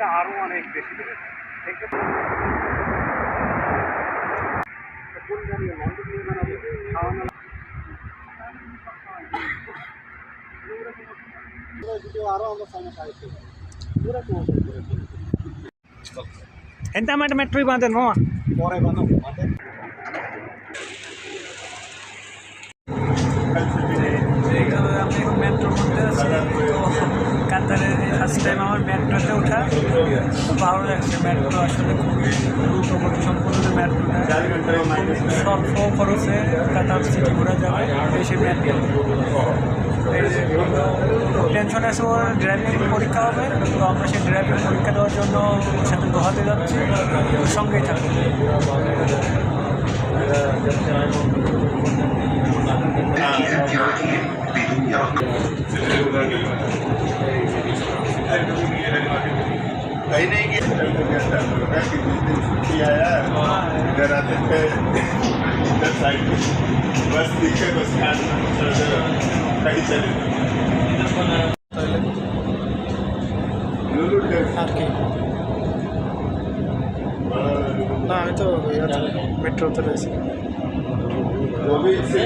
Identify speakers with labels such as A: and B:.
A: এটা আরও অনেক বেশি বেড়েছে। সেক্ষেত্রে কোন গাড়ি লন্ডন নিয়ে বানাবো খাওয়ানো ভিডিও আরও আমরা সামনে পাইছি পুরো
B: ಎಂತ ಮೆಟ್ರಿ ಬಂದೆ ನೋ
A: পরে বানাবো আমাদের
B: আমি এখন মেট্রোর মধ্যে আছি তো কাতারে ফার্স্ট টাইম আমার মেট্রোতে ওঠা ভালো লাগছে। মেট্রো আসলে খুবই দ্রুতগতি সম্পন্ন মেট্রোটা স্বল্প খরচে কাতার সিটি ঘোরা যাবে বেশি মেট্রো। টেনশন আছে ওর ড্রাইভিং পরীক্ষা হবে, তো আমরা সেই ড্রাইভিং পরীক্ষা দেওয়ার জন্য ওর সাথে দোহাতে যাচ্ছি, ওর সঙ্গেই থাকবো।
C: कहीं नहीं गया छुट्टी आया इधर आते थे इधर साइड बस दिखे बस कहीं चले
B: আর কি না, আমি তো মেট্রোতে রয়েছি।
C: वो भी से